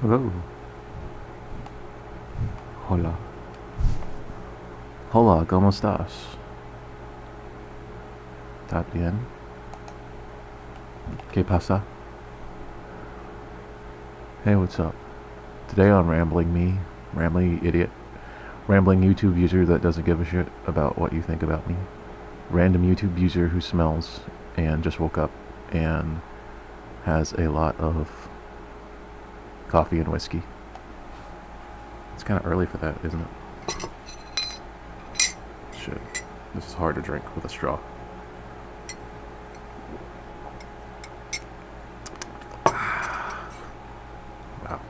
Hello. Hola. Hola, ¿cómo estás? ¿Está bien? ¿Qué pasa? Hey, what's up? Today on Rambling Me, Rambling Idiot, Rambling YouTube user that doesn't give a shit about what you think about me, random YouTube user who smells and just woke up and has a lot of coffee and whiskey. It's kind of early for that, isn't it? Shit. This is hard to drink with a straw. Wow.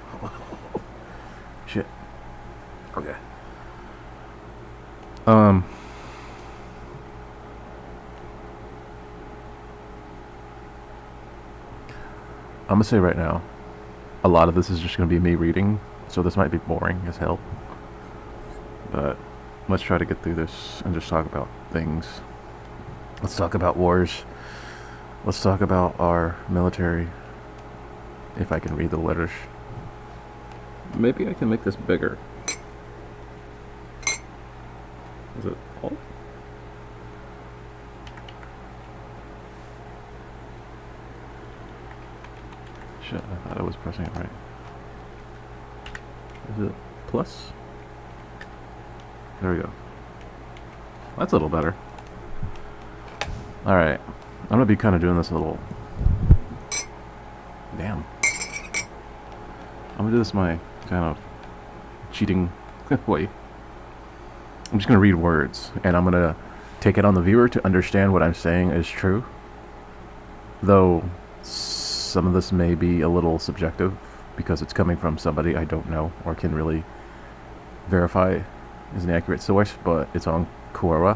Shit. Okay. I'm gonna say right now, a lot of this is just gonna be me reading, so this might be boring as hell. But let's try to get through this and just talk about things. Let's talk about wars. Let's talk about our military. If I can read the letters. Maybe I can make this bigger. Is it Alt? Shit, I thought I was pressing it right. Is it plus? There we go. That's a little better. Alright. I'm gonna be kind of doing this a little... Damn. I'm gonna do this my kind of cheating way. I'm just gonna read words, and I'm gonna take it on the viewer to understand what I'm saying is true. Though some of this may be a little subjective because it's coming from somebody I don't know or can really verify is an accurate source, but it's on Quora,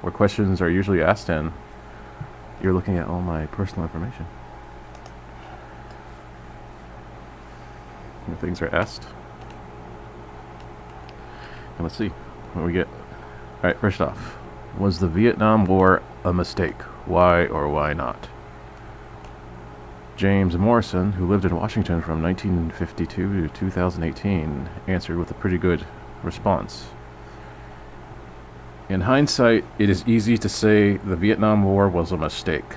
where questions are usually asked, and you're looking at all my personal information. When things are asked. And let's see what we get. Alright, first off, was the Vietnam War a mistake? Why or why not? James Morrison, who lived in Washington from 1952 to 2018, answered with a pretty good response. In hindsight, it is easy to say the Vietnam War was a mistake.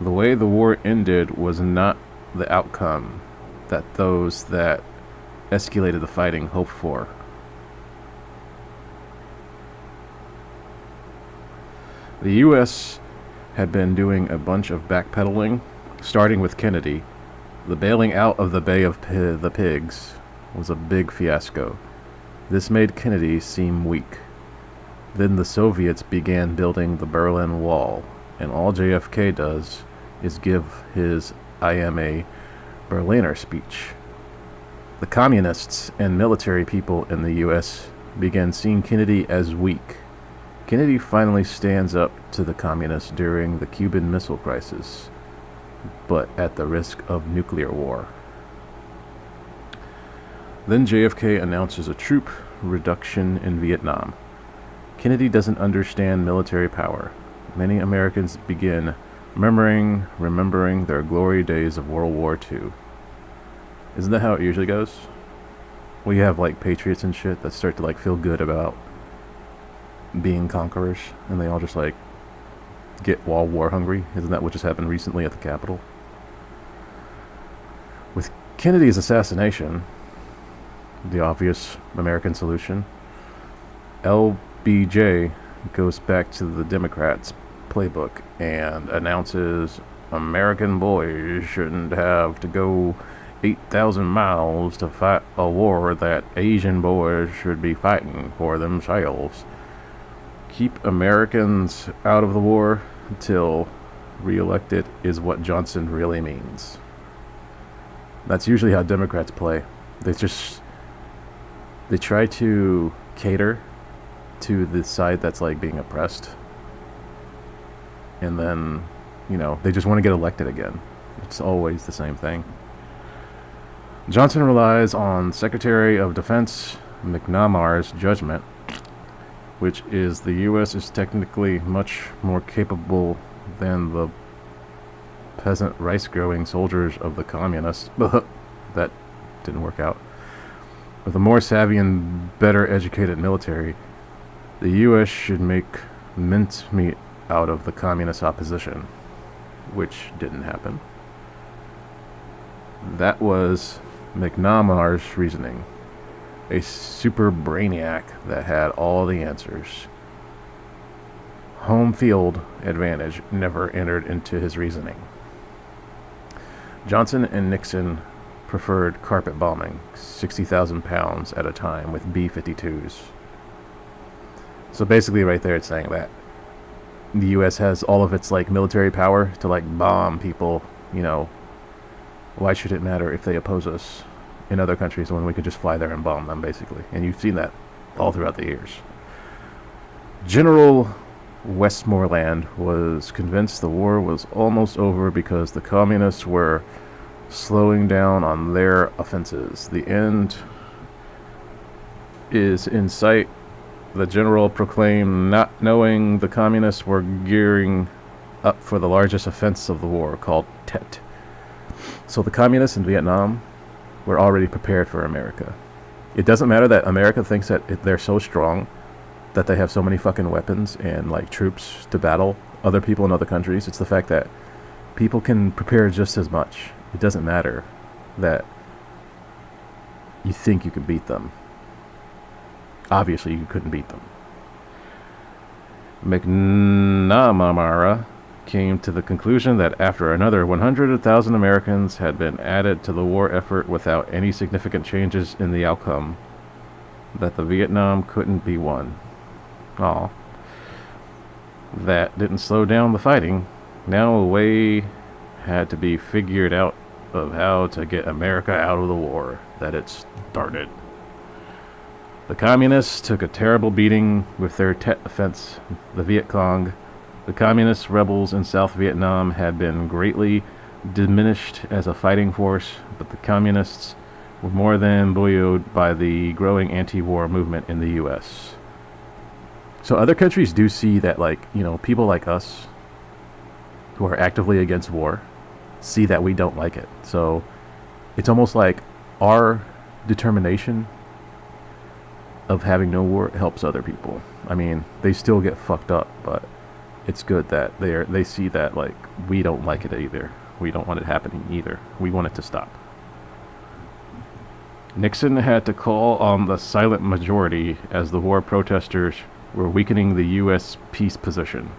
The way the war ended was not the outcome that those that escalated the fighting hoped for. The U.S. had been doing a bunch of backpedaling, starting with Kennedy. The bailing out of the Bay of the Pigs was a big fiasco. This made Kennedy seem weak. Then the Soviets began building the Berlin Wall, and all JFK does is give his "I am a Berliner" speech. The communists and military people in the U.S. began seeing Kennedy as weak. Kennedy finally stands up to the communists during the Cuban Missile Crisis, but at the risk of nuclear war. Then JFK announces a troop reduction in Vietnam. Kennedy doesn't understand military power. Many Americans begin remembering their glory days of World War II. Isn't that how it usually goes? We have like patriots and shit that start to like feel good about being conquerors, and they all just like get all war hungry. Isn't that what just happened recently at the Capitol? With Kennedy's assassination, the obvious American solution, LBJ goes back to the Democrats' playbook and announces American boys shouldn't have to go 8,000 miles to fight a war that Asian boys should be fighting for themselves. Keep Americans out of the war until re-elected is what Johnson really means. That's usually how Democrats play. They try to cater to the side that's like being oppressed, and then, you know, they just want to get elected again. It's always the same thing. Johnson relies on Secretary of Defense McNamar's judgment, which is the U.S. is technically much more capable than the peasant rice-growing soldiers of the communists that Didn't work out. With a more savvy and better educated military, the U.S. should make mincemeat out of the communist opposition, which didn't happen. That was McNamar's reasoning, a super brainiac that had all the answers. Home field advantage never entered into his reasoning. Johnson and Nixon preferred carpet bombing, 60,000 pounds at a time with B-52s. So basically right there it's saying that the U.S. has all of its like military power to like bomb people, you know. Why should it matter if they oppose us in other countries when we could just fly there and bomb them, basically? And you've seen that all throughout the years. General Westmoreland was convinced the war was almost over because the communists were slowing down on their offenses. The end is in sight, the general proclaimed, not knowing the communists were gearing up for the largest offense of the war, called Tet. So the communists in Vietnam were already prepared for America. It doesn't matter that America thinks that they're so strong that they have so many fucking weapons and like troops to battle other people in other countries. It's the fact that people can prepare just as much. It doesn't matter that you think you can beat them. Obviously, you couldn't beat them. McNamara came to the conclusion that after another 100,000 Americans had been added to the war effort without any significant changes in the outcome, that the Vietnam couldn't be won. That didn't slow down the fighting. Now a way had to be figured out of how to get America out of the war that it started. The communists took a terrible beating with their Tet offense. The Viet Cong, the communist rebels in South Vietnam, had been greatly diminished as a fighting force, but the communists were more than buoyed by the growing anti-war movement in the U.S. So other countries do see that, like, you know, people like us who are actively against war see that we don't like it. So it's almost like our determination of having no war helps other people. I mean, they still get fucked up, but it's good that they see that, like, we don't like it either. We don't want it happening either. We want it to stop. Nixon had to call on the silent majority as the war protesters were weakening the U.S. peace position.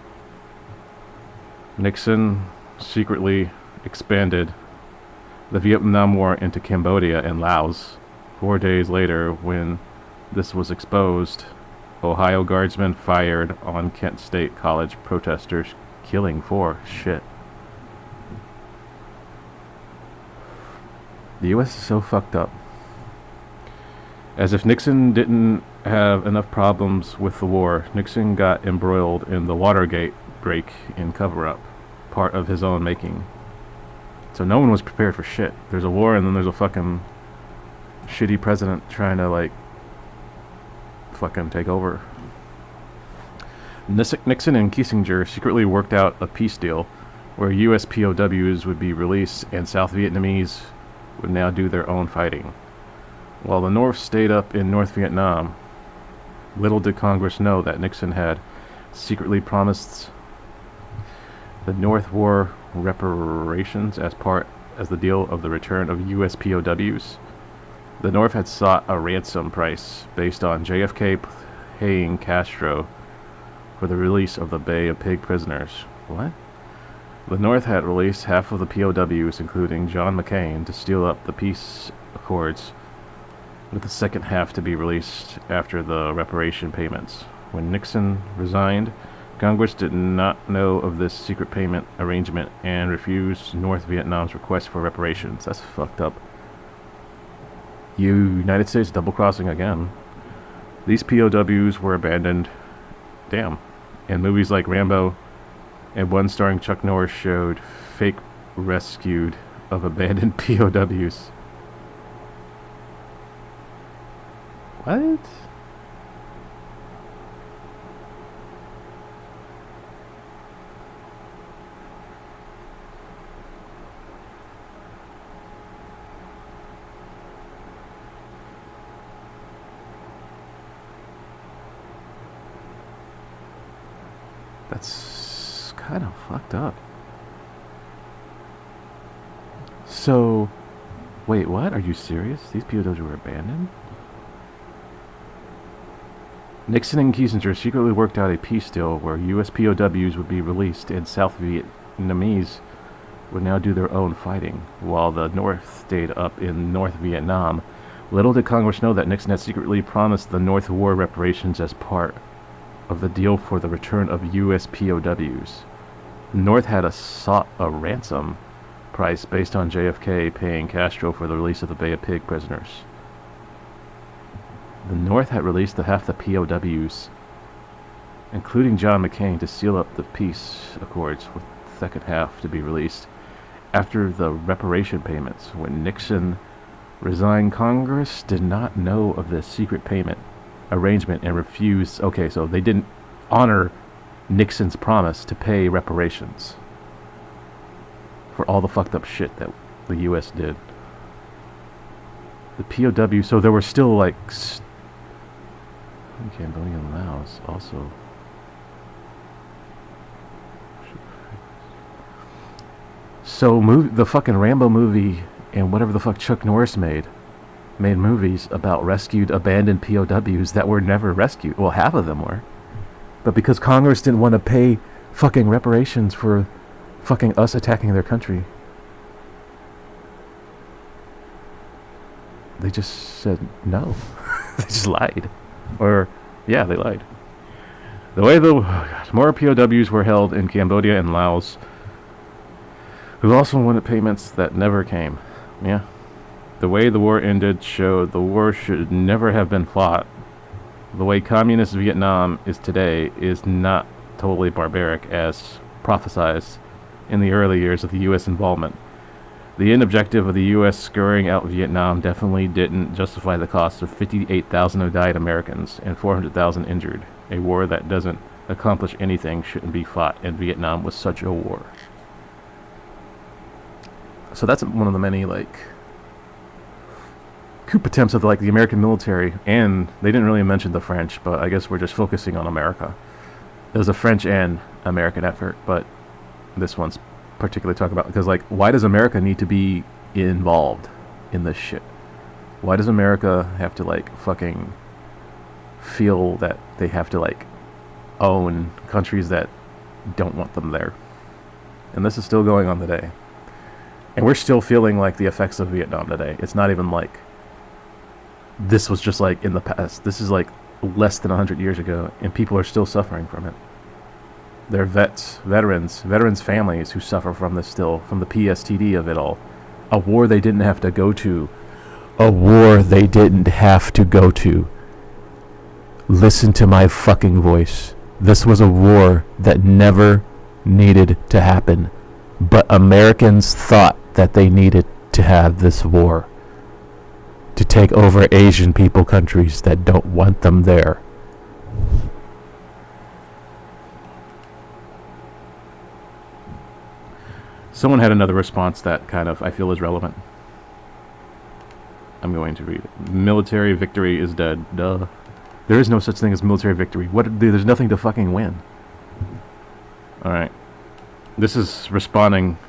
Nixon secretly expanded the Vietnam War into Cambodia and Laos. 4 days later, when this was exposed, Ohio guardsmen fired on Kent State College protesters, killing 4. Shit. The U.S. is so fucked up. As if Nixon didn't have enough problems with the war, Nixon got embroiled in the Watergate break in cover-up, part of his own making. So no one was prepared for shit. There's a war and then there's a fucking shitty president trying to, like, fucking take over. Nixon and Kissinger secretly worked out a peace deal where U.S. POWs would be released and South Vietnamese would now do their own fighting. While the North stayed up in North Vietnam, little did Congress know that Nixon had secretly promised the North war reparations as the deal of the return of U.S. POWs. The North had sought a ransom price based on JFK paying Castro for the release of the Bay of Pig prisoners. What? The North had released half of the POWs, including John McCain, to steal up the peace accords, with the second half to be released after the reparation payments. When Nixon resigned, Congress did not know of this secret payment arrangement and refused North Vietnam's request for reparations. That's fucked up. United States double-crossing again. These POWs were abandoned. Damn. And movies like Rambo and one starring Chuck Norris showed fake rescued of abandoned POWs. What? That's kind of fucked up. So, wait, what? Are you serious? These POWs were abandoned? Nixon and Kissinger secretly worked out a peace deal where U.S. POWs would be released and South Vietnamese would now do their own fighting, while the North stayed up in North Vietnam. Little did Congress know that Nixon had secretly promised the North war reparations as part of the deal for the return of U.S. POWs. The North had sought a ransom price based on JFK paying Castro for the release of the Bay of Pig prisoners. The North had released half the POWs, including John McCain, to seal up the peace accords, with the second half to be released after the reparation payments. When Nixon resigned, Congress did not know of this secret payment arrangement and refused. Okay, so they didn't honor Nixon's promise to pay reparations for all the fucked up shit that the U.S. did. The POW, so there were still like Cambodia and Laos also. So the fucking Rambo movie and whatever the fuck Chuck Norris made movies about rescued, abandoned POWs that were never rescued. Well, half of them were. But because Congress didn't want to pay fucking reparations for fucking us attacking their country, they just said no. They just lied. Or, yeah, they lied. The way more POWs were held in Cambodia and Laos, who also wanted payments that never came. Yeah. The way the war ended showed the war should never have been fought. The way communist Vietnam is today is not totally barbaric as prophesized in the early years of the U.S. involvement. The end objective of the U.S. scouring out Vietnam definitely didn't justify the cost of 58,000 who died Americans and 400,000 injured. A war that doesn't accomplish anything shouldn't be fought, and Vietnam was such a war. So that's one of the many, like, coup attempts of, like, the American military, and they didn't really mention the French, but I guess we're just focusing on America. It was a French and American effort, but this one's particularly talk about, because, like, why does America need to be involved in this shit? Why does America have to, like, fucking feel that they have to, like, own countries that don't want them there? And this is still going on today. And we're still feeling like the effects of Vietnam today. It's not even like this was just like in the past. This is like less than 100 years ago, and people are still suffering from it. They're veterans' families who suffer from this still, from the PSTD of it all. A war they didn't have to go to. A war they didn't have to go to. Listen to my fucking voice. This was a war that never needed to happen. But Americans thought that they needed to have this war to take over Asian people countries that don't want them there. Someone had another response that kind of I feel is relevant. I'm going to read it. Military victory is dead. Duh. There is no such thing as military victory. There's nothing to fucking win. Alright. This is responding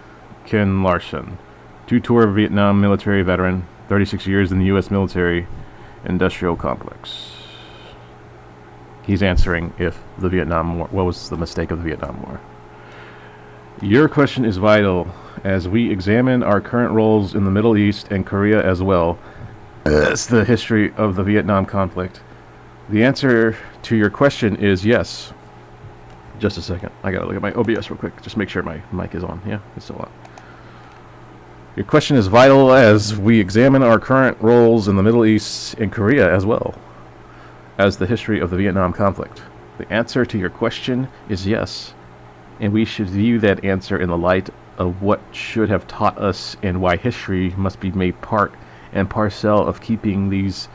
Ken Larson, two-tour Vietnam military veteran, 36 years in the U.S. military industrial complex. He's answering if the Vietnam War, what was the mistake of the Vietnam War? Your question is vital as we examine our current roles in the Middle East and Korea as well as the history of the Vietnam conflict. The answer to your question is yes. Just a second. I gotta look at my OBS real quick. Just make sure my mic is on. Yeah, it's still on. Your question is vital as we examine our current roles in the Middle East and Korea as well as the history of the Vietnam conflict. The answer to your question is yes, and we should view that answer in the light of what should have taught us and why history must be made part and parcel of keeping these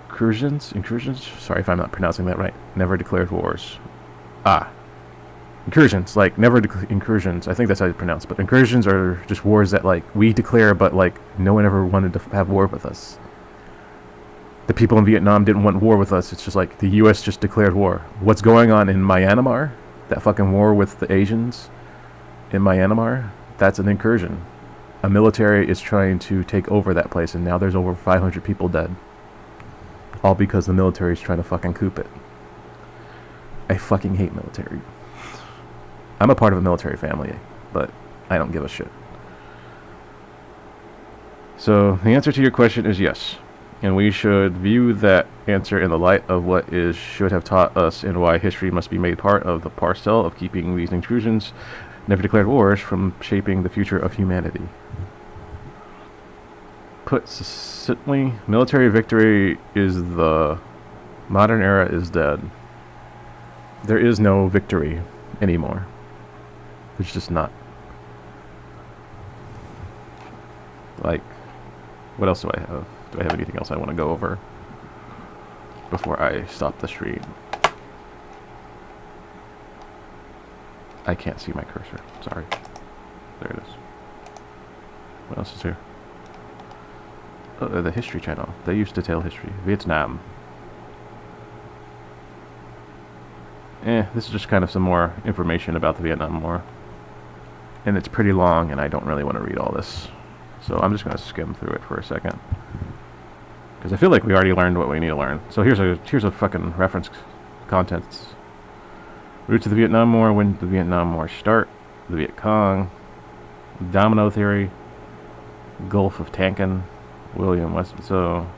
incursions, sorry if I'm not pronouncing that right, never declared wars. Incursions, like never incursions, I think that's how you pronounce it, but incursions are just wars that like we declare but like no one ever wanted to have war with us. The people in Vietnam didn't want war with us. It's just like the U.S. just declared war. What's going on in Myanmar? That fucking war with the Asians in Myanmar? That's an incursion. A military is trying to take over that place, and now there's over 500 people dead. All because the military is trying to fucking coup it. I fucking hate military. I'm a part of a military family, but I don't give a shit. So the answer to your question is yes. And we should view that answer in the light of what is should have taught us and why history must be made part of the parcel of keeping these intrusions, never declared wars, from shaping the future of humanity. Put succinctly, military victory is the modern era is dead. There is no victory anymore. There's just not. Like, what else do I have? Do I have anything else I want to go over before I stop the stream? I can't see my cursor. Sorry. There it is. What else is here? Oh, the History Channel. They used to tell history. Vietnam. This is just kind of some more information about the Vietnam War. And it's pretty long, and I don't really want to read all this. So I'm just going to skim through it for a second. Because I feel like we already learned what we need to learn. So here's a fucking reference contents. Roots of the Vietnam War. When did the Vietnam War start? The Viet Cong. Domino Theory. Gulf of Tonkin. William West. So...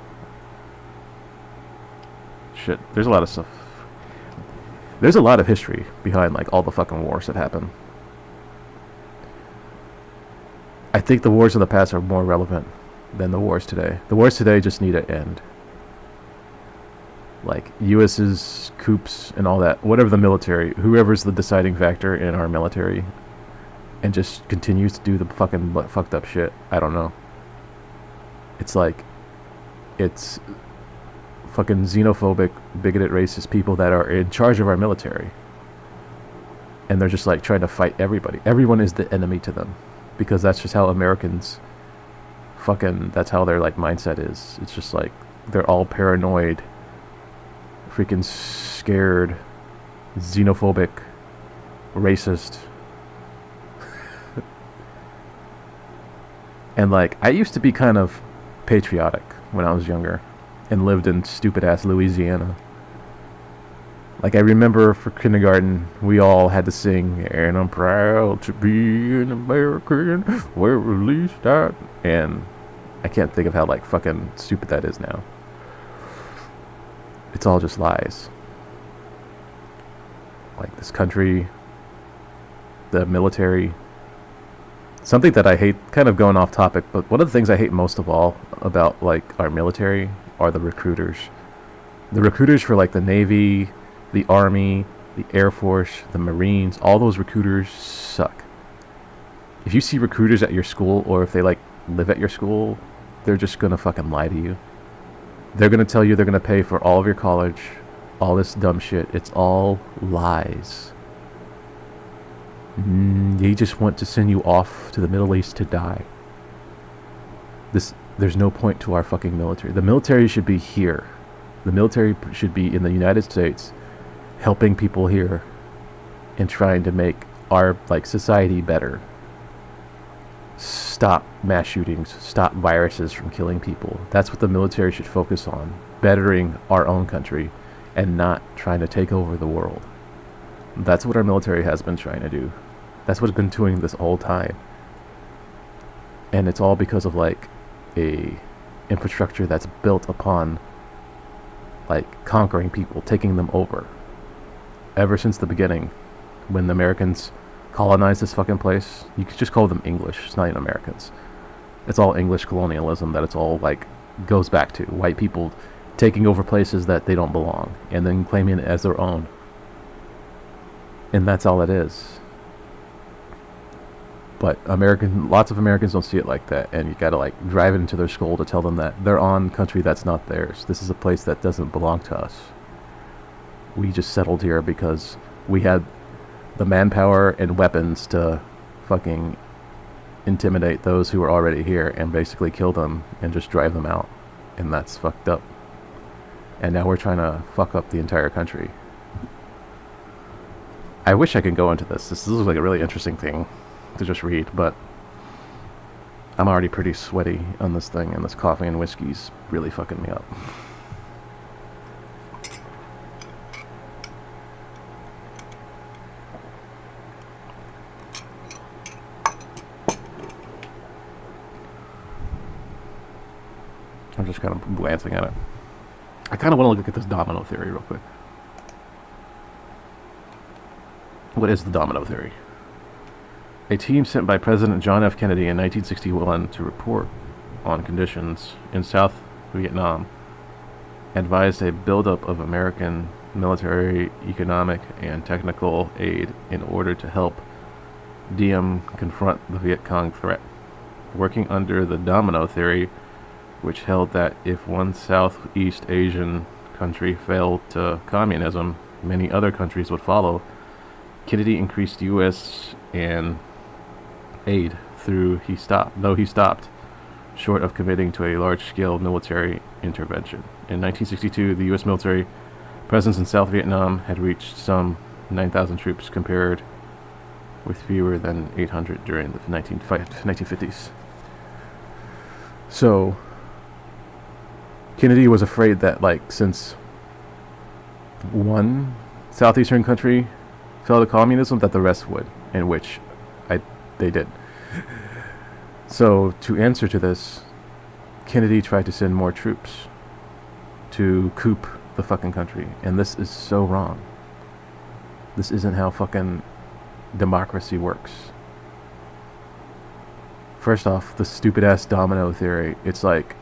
shit. There's a lot of stuff. There's a lot of history behind, like, all the fucking wars that happen. I think the wars of the past are more relevant than the wars today. The wars today just need to end. Like, US's coups and all that, whatever the military, whoever's the deciding factor in our military, and just continues to do the fucking fucked up shit. I don't know. It's like, it's fucking xenophobic, bigoted, racist people that are in charge of our military. And they're just like trying to fight everybody. Everyone is the enemy to them. Because that's just how Americans fucking, that's how their like mindset is. It's just like, they're all paranoid, freaking scared, xenophobic, racist. And like, I used to be kind of patriotic when I was younger and lived in stupid ass Louisiana. Like, I remember for kindergarten, we all had to sing, and I'm proud to be an American, where at least I... And I can't think of how, like, fucking stupid that is now. It's all just lies. Like, this country, the military. Something that I hate, kind of going off topic, but one of the things I hate most of all about, like, our military are the recruiters. The recruiters for, like, the Navy, the Army, the Air Force, the Marines, all those recruiters suck. If you see recruiters at your school, or if they like live at your school, they're just gonna fucking lie to you. They're gonna tell you they're gonna pay for all of your college, all this dumb shit. It's all lies. They just want to send you off to the Middle East to die. There's no point to our fucking military. The military should be here. The military should be in the United States, helping people here and trying to make our like society better. Stop mass shootings, stop viruses from killing people. That's what the military should focus on, bettering our own country and not trying to take over the world. That's what our military has been trying to do. That's what it's been doing this whole time. And it's all because of like a infrastructure that's built upon like conquering people, taking them over. Ever since the beginning, when the Americans colonized this fucking place, you could just call them English. It's not even Americans. It's all English colonialism that it's all like goes back to. White people taking over places that they don't belong and then claiming it as their own. And that's all it is. But lots of Americans don't see it like that, and you gotta like drive it into their skull to tell them that they're on country that's not theirs. This is a place that doesn't belong to us. We just settled here because we had the manpower and weapons to fucking intimidate those who were already here and basically kill them and just drive them out. And that's fucked up. and now we're trying to fuck up the entire country. I wish I could go into this. This looks like a really interesting thing to just read, but I'm already pretty sweaty on this thing, and this coffee and whiskey's really fucking me up. I'm just kind of glancing at it. I kind of want to look at this domino theory real quick. What is the domino theory? A team sent by President John F. Kennedy in 1961 to report on conditions in South Vietnam advised a buildup of American military, economic, and technical aid in order to help Diem confront the Viet Cong threat. Working under the domino theory, which held that if one Southeast Asian country failed to communism, many other countries would follow, Kennedy increased U.S. and aid though he stopped short of committing to a large-scale military intervention. In 1962, the U.S. military presence in South Vietnam had reached some 9,000 troops compared with fewer than 800 during the 1950s. So Kennedy was afraid that, like, since one southeastern country fell to communism, that the rest would, in which they did. So, to answer to this, Kennedy tried to send more troops to coup the fucking country, and this is so wrong. This isn't how fucking democracy works. First off, the stupid-ass domino theory, it's like,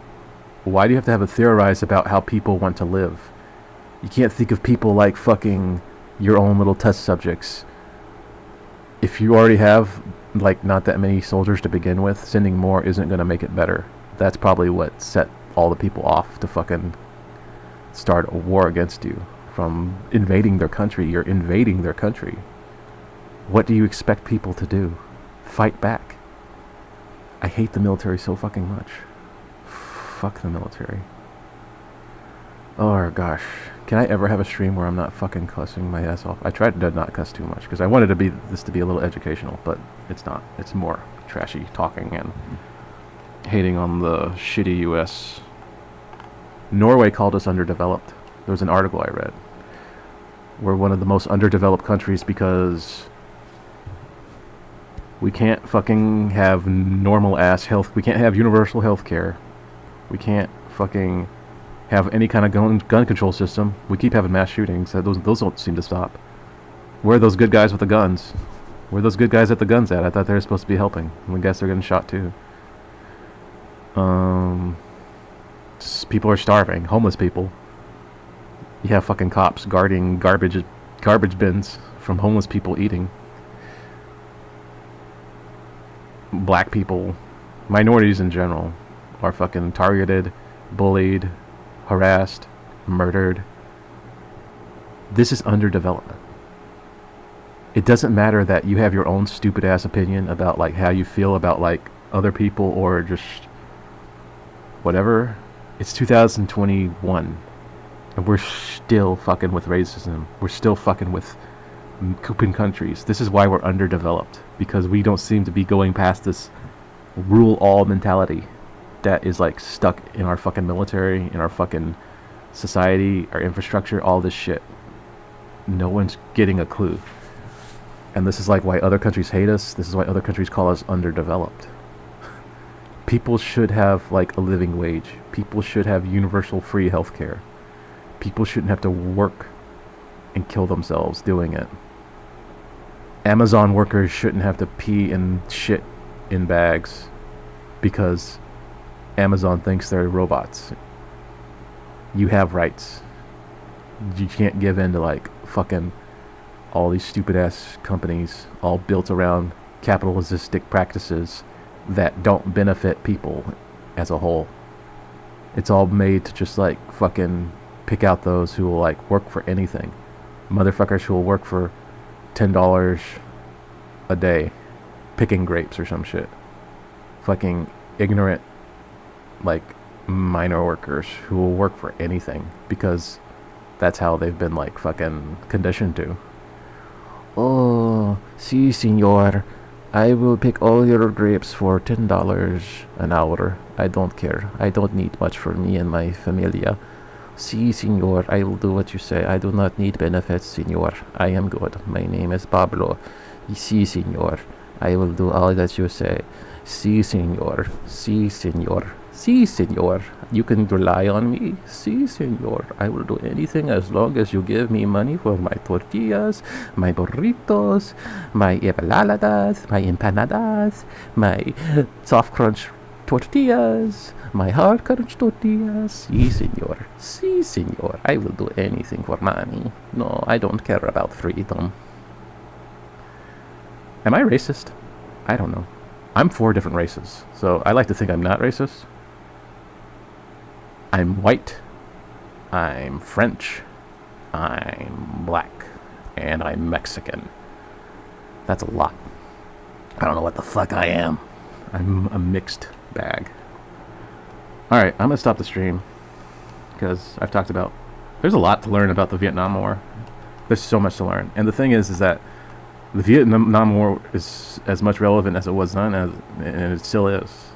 why do you have to have a theorize about how people want to live? You can't think of people like fucking your own little test subjects. If you already have, like, not that many soldiers to begin with, sending more isn't going to make it better. That's probably what set all the people off to fucking start a war against you. From invading their country, you're invading their country. What do you expect people to do? Fight back. I hate the military so fucking much. Fuck the military. Oh gosh. Can I ever have a stream where I'm not fucking cussing my ass off? I tried to not cuss too much because I wanted this to be a little educational, but it's not. It's more trashy talking and hating on the shitty US. Norway called us underdeveloped. There was an article I read. We're one of the most underdeveloped countries because we can't fucking have normal ass health. We can't have universal health care. We can't fucking have any kind of gun control system. We keep having mass shootings. Those don't seem to stop. Where are those good guys with the guns? Where are those good guys at the guns at? I thought they were supposed to be helping. I guess they're getting shot too. People are starving. Homeless people. You have fucking cops guarding garbage bins from homeless people eating. Black people, minorities in general, are fucking targeted, bullied, harassed, murdered. This is underdevelopment. It doesn't matter that you have your own stupid ass opinion about, like, how you feel about, like, other people or just whatever. It's 2021 and we're still fucking with racism. We're still fucking with couping countries. This is why we're underdeveloped, because we don't seem to be going past this rule all mentality that is, like, stuck in our fucking military, in our fucking society, our infrastructure, all this shit. No one's getting a clue. And this is, like, why other countries hate us. This is why other countries call us underdeveloped. People should have, like, a living wage. People should have universal free healthcare. People shouldn't have to work and kill themselves doing it. Amazon workers shouldn't have to pee and shit in bags because Amazon thinks they're robots. You have rights. You can't give in to, like, fucking all these stupid ass companies all built around capitalistic practices that don't benefit people as a whole. It's all made to just, like, fucking pick out those who will, like, work for anything. Motherfuckers who will work for $10 a day picking grapes or some shit. Fucking ignorant, like, minor workers who will work for anything because that's how they've been like fucking conditioned to. Oh, si, senor. I will pick all your grapes for $10 an hour. I don't care. I don't need much for me and my familia. Si, senor. I will do what you say. I do not need benefits, senor. I am good. My name is Pablo. Si, senor. I will do all that you say. Si, senor. Si, senor. Si, senor. You can rely on me. Si, senor. I will do anything as long as you give me money for my tortillas, my burritos, my empanadas, my soft crunch tortillas, my hard crunch tortillas. Si, senor. Si, senor. I will do anything for money. No, I don't care about freedom. Am I racist? I don't know. I'm 4 different races, so I like to think I'm not racist. I'm white, I'm French, I'm black, and I'm Mexican. That's a lot. I don't know what the fuck I am. I'm a mixed bag. Alright, I'm gonna stop the stream, because I've talked about... There's a lot to learn about the Vietnam War. There's so much to learn. And the thing is that the Vietnam War is as much relevant as it was then, and it still is.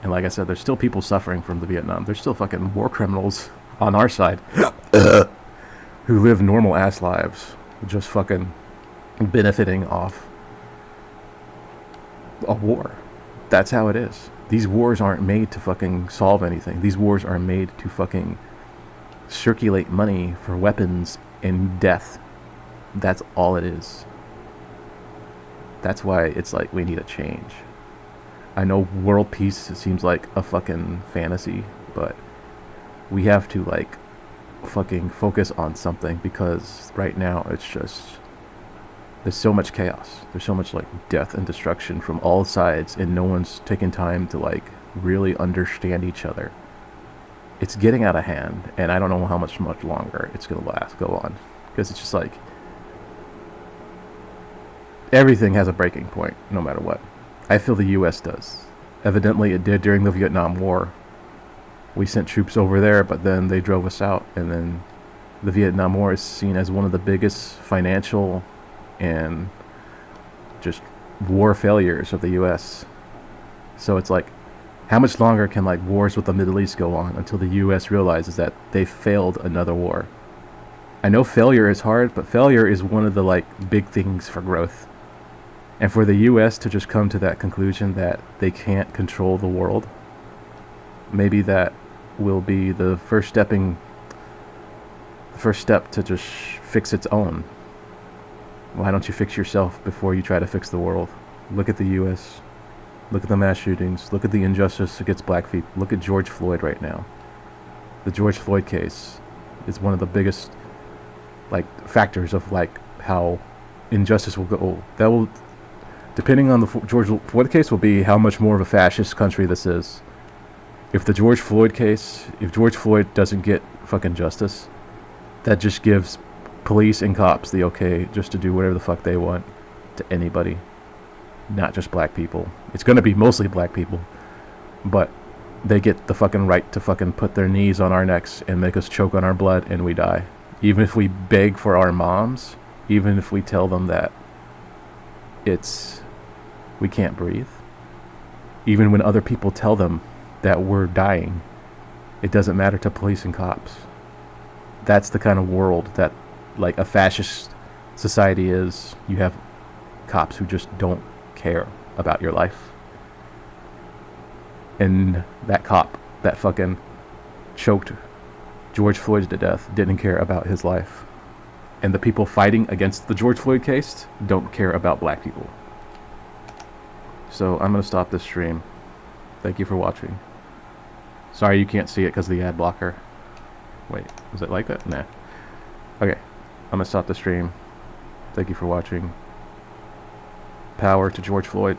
And like I said, there's still people suffering from the Vietnam. There's still fucking war criminals on our side who live normal ass lives, just fucking benefiting off a war. That's how it is. These wars aren't made to fucking solve anything. These wars are made to fucking circulate money for weapons and death. That's all it is. That's why it's like we need a change. I know world peace seems like a fucking fantasy, but we have to like fucking focus on something, because right now it's just, there's so much chaos. There's so much like death and destruction from all sides, and no one's taking time to like really understand each other. It's getting out of hand, and I don't know how much longer it's gonna go on, because it's just like everything has a breaking point, no matter what. I feel the U.S. does. Evidently, it did during the Vietnam War. We sent troops over there, but then they drove us out, and then the Vietnam War is seen as one of the biggest financial and just war failures of the U.S. So it's like, how much longer can like wars with the Middle East go on until the U.S. realizes that they failed another war? I know failure is hard, but failure is one of the like big things for growth. And for the U.S. to just come to that conclusion that they can't control the world, maybe that will be the first step to just fix its own. Why don't you fix yourself before you try to fix the world? Look at the U.S. Look at the mass shootings. Look at the injustice against black people. Look at George Floyd right now. The George Floyd case is one of the biggest like factors of like how injustice will go. That will, depending on the George Floyd case, will be how much more of a fascist country this is. If the George Floyd case, if George Floyd doesn't get fucking justice, that just gives police and cops the okay just to do whatever the fuck they want to anybody, not just black people. It's going to be mostly black people, but they get the fucking right to fucking put their knees on our necks and make us choke on our blood and we die. Even if we beg for our moms, even if we tell them that we can't breathe, even when other people tell them that we're dying, it doesn't matter to police and cops. That's the kind of world that like a fascist society is. You have cops who just don't care about your life. And that cop that fucking choked George Floyd to death didn't care about his life. And the people fighting against the George Floyd case don't care about black people. So I'm going to stop this stream. Thank you for watching. Sorry you can't see it because of the ad blocker. Wait, is it like that? Nah. Okay, I'm going to stop the stream. Thank you for watching. Power to George Floyd.